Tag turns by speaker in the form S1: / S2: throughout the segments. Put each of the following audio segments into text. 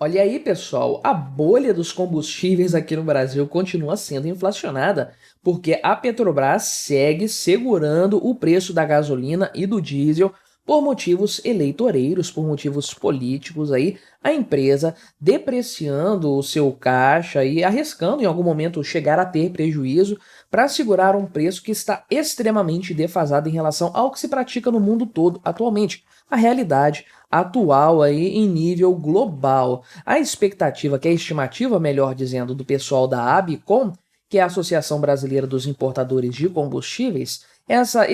S1: Olha aí, pessoal, a bolha dos combustíveis aqui no Brasil continua sendo inflacionada, porque a Petrobras segue segurando o preço da gasolina e do diesel por motivos eleitoreiros, por motivos políticos aí, a empresa depreciando o seu caixa e arriscando em algum momento chegar a ter prejuízo para segurar um preço que está extremamente defasado em relação ao que se pratica no mundo todo atualmente. A realidade atual aí em nível global. A expectativa, que é a estimativa, melhor dizendo, do pessoal da ABICOM, que é a Associação Brasileira dos Importadores de Combustíveis, essa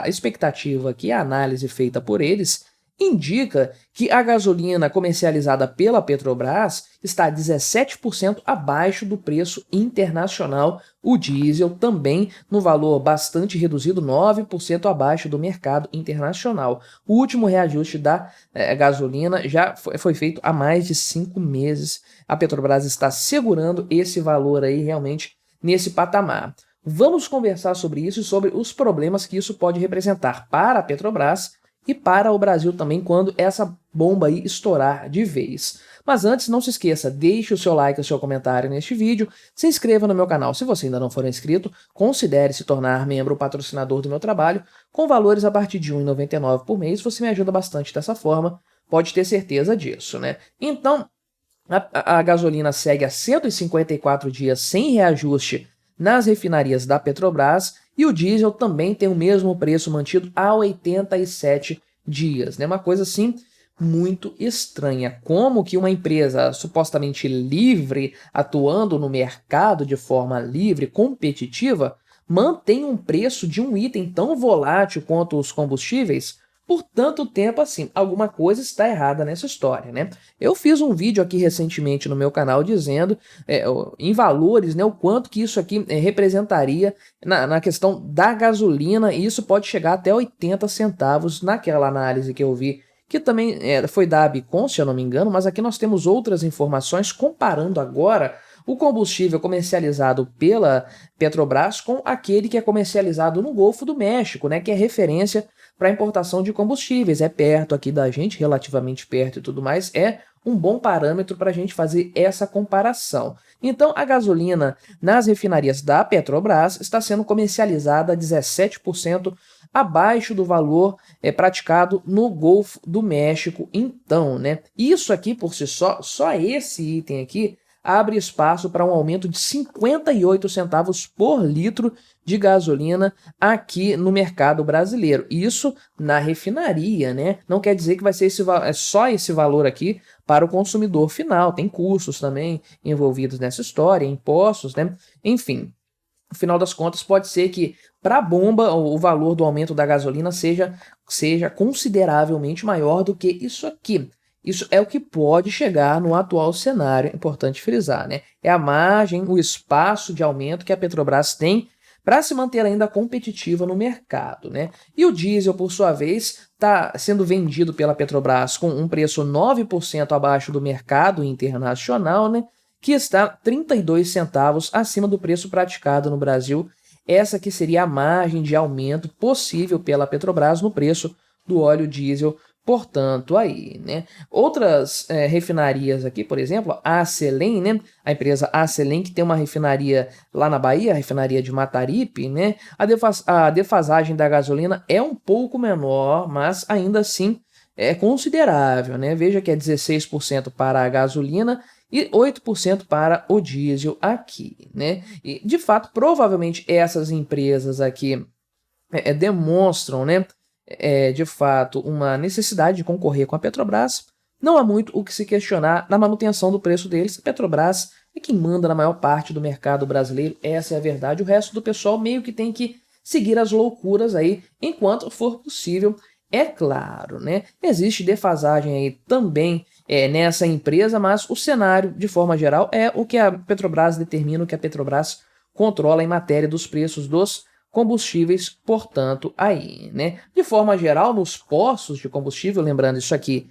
S1: expectativa, que é a análise feita por eles, indica que a gasolina comercializada pela Petrobras está 17% abaixo do preço internacional, o diesel também no valor bastante reduzido, 9% abaixo do mercado internacional. O último reajuste da gasolina já foi feito há mais de 5 meses. A Petrobras está segurando esse valor aí realmente nesse patamar. Vamos conversar sobre isso e sobre os problemas que isso pode representar para a Petrobras e para o Brasil também quando essa bomba aí estourar de vez. Mas antes, não se esqueça, deixe o seu like e o seu comentário neste vídeo, se inscreva no meu canal se você ainda não for inscrito, considere se tornar membro ou patrocinador do meu trabalho, com valores a partir de R$ 1,99 por mês, você me ajuda bastante dessa forma, pode ter certeza disso, né? Então, a gasolina segue há 154 dias sem reajuste nas refinarias da Petrobras e o diesel também tem o mesmo preço mantido há 87 dias, né? Uma coisa assim muito estranha. Como que uma empresa supostamente livre, atuando no mercado de forma livre, competitiva, mantém um preço de um item tão volátil quanto os combustíveis por tanto tempo assim? Alguma coisa está errada nessa história, né? Eu fiz um vídeo aqui recentemente no meu canal dizendo em valores, né, o quanto que isso aqui representaria na questão da gasolina, e isso pode chegar até 80 centavos naquela análise que eu vi, que também foi da Abicon, se eu não me engano, mas aqui nós temos outras informações comparando agora o combustível comercializado pela Petrobras com aquele que é comercializado no Golfo do México, né, que é referência para importação de combustíveis. É perto aqui da gente, relativamente perto e tudo mais, é um bom parâmetro para a gente fazer essa comparação. Então, a gasolina nas refinarias da Petrobras está sendo comercializada 17% abaixo do valor praticado no Golfo do México. Então, né? Isso aqui por si só esse item aqui, abre espaço para um aumento de 58 centavos por litro de gasolina aqui no mercado brasileiro. Isso na refinaria, né? Não quer dizer que vai ser só esse valor aqui para o consumidor final. Tem custos também envolvidos nessa história, impostos, né? Enfim, no final das contas, pode ser que para a bomba o valor do aumento da gasolina seja consideravelmente maior do que isso aqui. Isso é o que pode chegar no atual cenário, é importante frisar, né? É a margem, o espaço de aumento que a Petrobras tem para se manter ainda competitiva no mercado, né? E o diesel, por sua vez, está sendo vendido pela Petrobras com um preço 9% abaixo do mercado internacional, né? Que está 32 centavos acima do preço praticado no Brasil. Essa que seria a margem de aumento possível pela Petrobras no preço do óleo diesel, portanto, aí, né? Outras refinarias aqui, por exemplo, a Acelen, né? A empresa Acelen, que tem uma refinaria lá na Bahia, a refinaria de Mataripe, né? A defasagem da gasolina é um pouco menor, mas ainda assim é considerável, né? Veja que é 16% para a gasolina e 8% para o diesel aqui, né? E, de fato, provavelmente essas empresas aqui demonstram, né, de fato, uma necessidade de concorrer com a Petrobras. Não há muito o que se questionar na manutenção do preço deles. A Petrobras é quem manda na maior parte do mercado brasileiro, essa é a verdade. O resto do pessoal meio que tem que seguir as loucuras aí, enquanto for possível. É claro, né? Existe defasagem aí também nessa empresa, mas o cenário, de forma geral, é o que a Petrobras determina, o que a Petrobras controla em matéria dos preços dos combustíveis, portanto, aí, né? De forma geral, nos postos de combustível, lembrando isso aqui,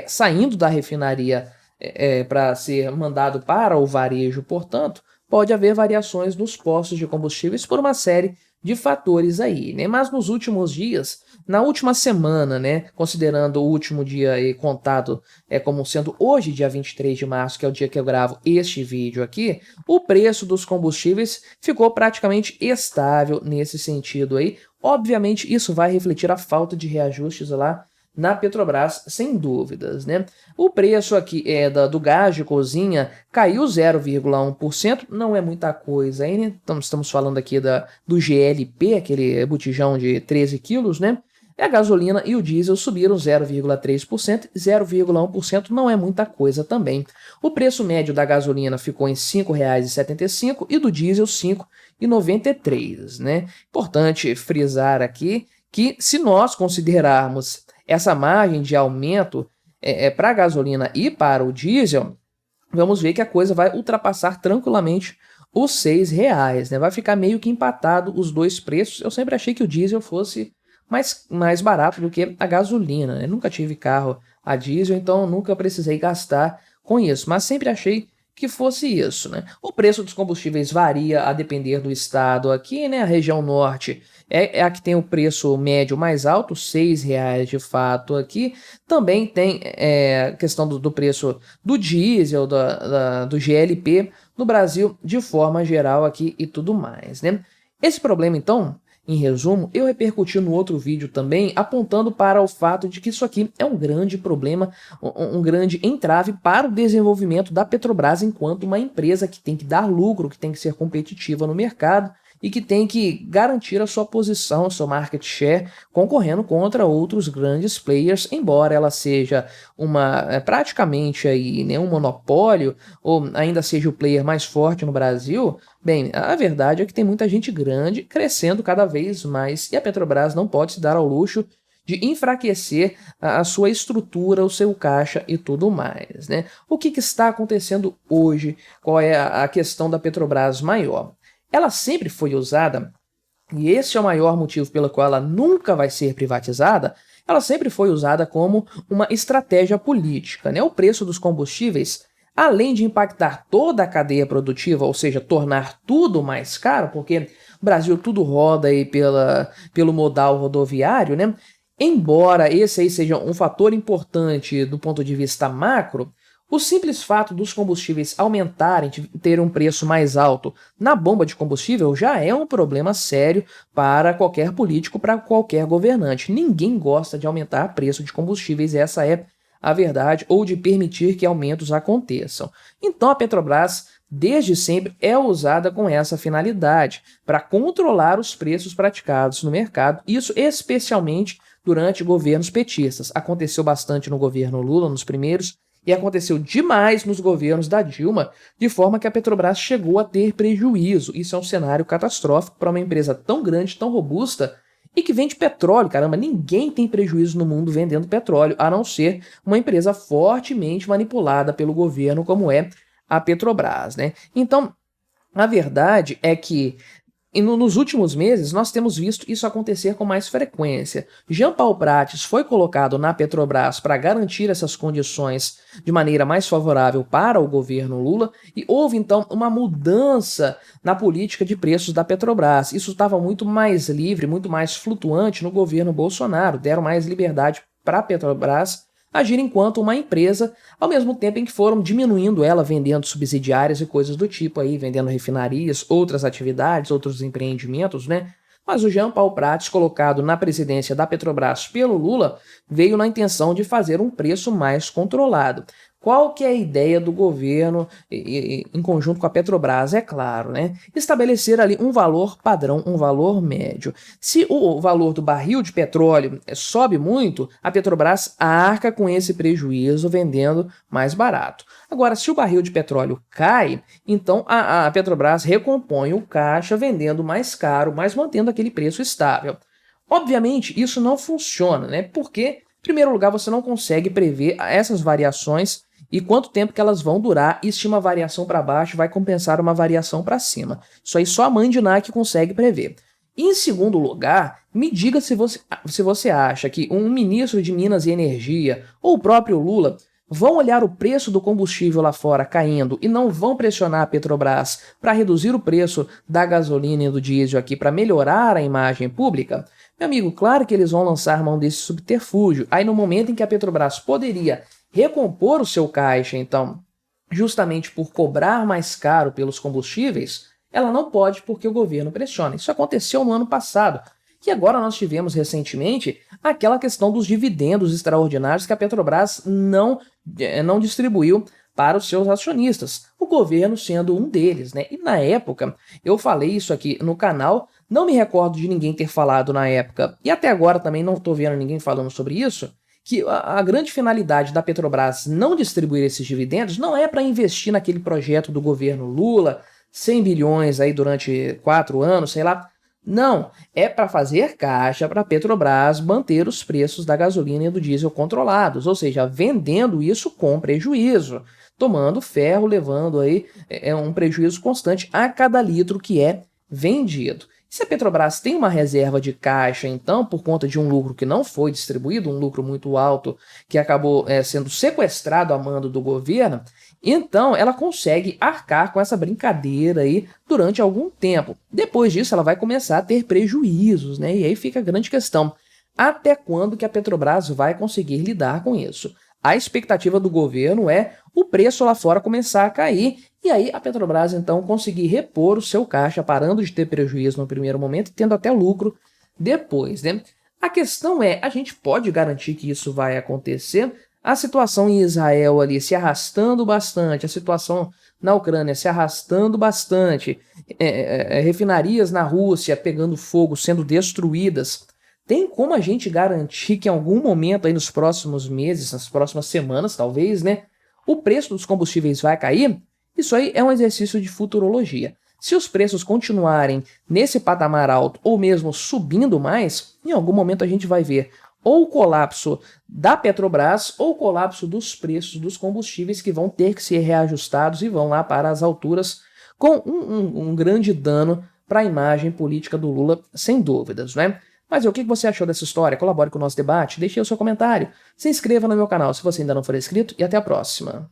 S1: saindo da refinaria para ser mandado para o varejo, portanto, pode haver variações nos postos de combustíveis por uma série de fatores aí, né? Mas nos últimos dias, na última semana, né, considerando o último dia aí contado como sendo hoje, dia 23 de março, que é o dia que eu gravo este vídeo aqui, o preço dos combustíveis ficou praticamente estável nesse sentido aí. Obviamente, isso vai refletir a falta de reajustes lá na Petrobras, sem dúvidas, né? O preço aqui do gás de cozinha caiu 0,1%, não é muita coisa, hein, né? Então, estamos falando aqui do GLP, aquele botijão de 13 quilos, né? A gasolina e o diesel subiram 0,3%, 0,1% não é muita coisa também. O preço médio da gasolina ficou em R$ 5,75 e do diesel R$ 5,93, né? Importante frisar aqui que se nós considerarmos essa margem de aumento para a gasolina e para o diesel, vamos ver que a coisa vai ultrapassar tranquilamente os R$ 6, né? Vai ficar meio que empatado os dois preços. Eu sempre achei que o diesel fosse mais barato do que a gasolina, né? Eu nunca tive carro a diesel, então nunca precisei gastar com isso, mas sempre achei que fosse isso, né? O preço dos combustíveis varia a depender do estado aqui, né? A região norte é a que tem o preço médio mais alto, R$ 6 de fato aqui. Também tem a questão do preço do diesel, do GLP no Brasil de forma geral aqui e tudo mais, né? Esse problema, então, em resumo, eu repercuti no outro vídeo também, apontando para o fato de que isso aqui é um grande problema, um grande entrave para o desenvolvimento da Petrobras enquanto uma empresa que tem que dar lucro, que tem que ser competitiva no mercado e que tem que garantir a sua posição, seu market share, concorrendo contra outros grandes players, embora ela seja praticamente aí, né, um monopólio, ou ainda seja o player mais forte no Brasil. Bem, a verdade é que tem muita gente grande crescendo cada vez mais e a Petrobras não pode se dar ao luxo de enfraquecer a sua estrutura, o seu caixa e tudo mais, né? O que está acontecendo hoje? Qual é a questão da Petrobras maior? Ela sempre foi usada, e esse é o maior motivo pelo qual ela nunca vai ser privatizada, ela sempre foi usada como uma estratégia política, né? O preço dos combustíveis, além de impactar toda a cadeia produtiva, ou seja, tornar tudo mais caro, porque o Brasil tudo roda aí pelo modal rodoviário, né? Embora esse aí seja um fator importante do ponto de vista macro, o simples fato dos combustíveis aumentarem, ter um preço mais alto na bomba de combustível já é um problema sério para qualquer político, para qualquer governante. Ninguém gosta de aumentar o preço de combustíveis, essa é a verdade, ou de permitir que aumentos aconteçam. Então a Petrobras, desde sempre, é usada com essa finalidade, para controlar os preços praticados no mercado, isso especialmente durante governos petistas. Aconteceu bastante no governo Lula, nos primeiros, e aconteceu demais nos governos da Dilma, de forma que a Petrobras chegou a ter prejuízo. Isso é um cenário catastrófico para uma empresa tão grande, tão robusta, e que vende petróleo. Caramba, ninguém tem prejuízo no mundo vendendo petróleo, a não ser uma empresa fortemente manipulada pelo governo, como é a Petrobras, né? Então, a verdade é que nos últimos meses, nós temos visto isso acontecer com mais frequência. Jean Paul Prates foi colocado na Petrobras para garantir essas condições de maneira mais favorável para o governo Lula e houve, então, uma mudança na política de preços da Petrobras. Isso estava muito mais livre, muito mais flutuante no governo Bolsonaro. Deram mais liberdade para a Petrobras agir enquanto uma empresa, ao mesmo tempo em que foram diminuindo ela, vendendo subsidiárias e coisas do tipo aí, vendendo refinarias, outras atividades, outros empreendimentos, né? Mas o Jean Paul Prates, colocado na presidência da Petrobras pelo Lula, veio na intenção de fazer um preço mais controlado. Qual que é a ideia do governo, em conjunto com a Petrobras, é claro, né? Estabelecer ali um valor padrão, um valor médio. Se o valor do barril de petróleo sobe muito, a Petrobras arca com esse prejuízo vendendo mais barato. Agora, se o barril de petróleo cai, então a Petrobras recompõe o caixa vendendo mais caro, mas mantendo aquele preço estável. Obviamente, isso não funciona, né? Porque, em primeiro lugar, você não consegue prever essas variações e quanto tempo que elas vão durar, e se uma variação para baixo vai compensar uma variação para cima. Isso aí só a mãe de Ná que consegue prever. E, em segundo lugar, me diga se você acha que um ministro de Minas e Energia, ou o próprio Lula, vão olhar o preço do combustível lá fora caindo e não vão pressionar a Petrobras para reduzir o preço da gasolina e do diesel aqui para melhorar a imagem pública? Meu amigo, claro que eles vão lançar mão desse subterfúgio. Aí no momento em que a Petrobras poderia recompor o seu caixa, então, justamente por cobrar mais caro pelos combustíveis, ela não pode porque o governo pressiona. Isso aconteceu no ano passado. E agora nós tivemos recentemente aquela questão dos dividendos extraordinários que a Petrobras não distribuiu para os seus acionistas, o governo sendo um deles, né? E na época, eu falei isso aqui no canal, não me recordo de ninguém ter falado na época, e até agora também não estou vendo ninguém falando sobre isso, que a grande finalidade da Petrobras não distribuir esses dividendos não é para investir naquele projeto do governo Lula, 100 bilhões aí durante 4 anos, sei lá. Não, é para fazer caixa para a Petrobras manter os preços da gasolina e do diesel controlados, ou seja, vendendo isso com prejuízo, tomando ferro, levando aí um prejuízo constante a cada litro que é vendido. Se a Petrobras tem uma reserva de caixa, então, por conta de um lucro que não foi distribuído, um lucro muito alto, que acabou sendo sequestrado a mando do governo, então ela consegue arcar com essa brincadeira aí durante algum tempo. Depois disso, ela vai começar a ter prejuízos, né? E aí fica a grande questão. Até quando que a Petrobras vai conseguir lidar com isso? A expectativa do governo é o preço lá fora começar a cair e aí a Petrobras então conseguir repor o seu caixa, parando de ter prejuízo no primeiro momento e tendo até lucro depois, né? A questão é, a gente pode garantir que isso vai acontecer? A situação em Israel ali se arrastando bastante, a situação na Ucrânia se arrastando bastante, refinarias na Rússia pegando fogo, sendo destruídas. Tem como a gente garantir que em algum momento aí nos próximos meses, nas próximas semanas talvez, né, o preço dos combustíveis vai cair? Isso aí é um exercício de futurologia. Se os preços continuarem nesse patamar alto ou mesmo subindo mais, em algum momento a gente vai ver ou o colapso da Petrobras ou o colapso dos preços dos combustíveis que vão ter que ser reajustados e vão lá para as alturas com um grande dano para a imagem política do Lula, sem dúvidas, né? Mas o que você achou dessa história? Colabore com o nosso debate, deixe o seu comentário, se inscreva no meu canal se você ainda não for inscrito e até a próxima.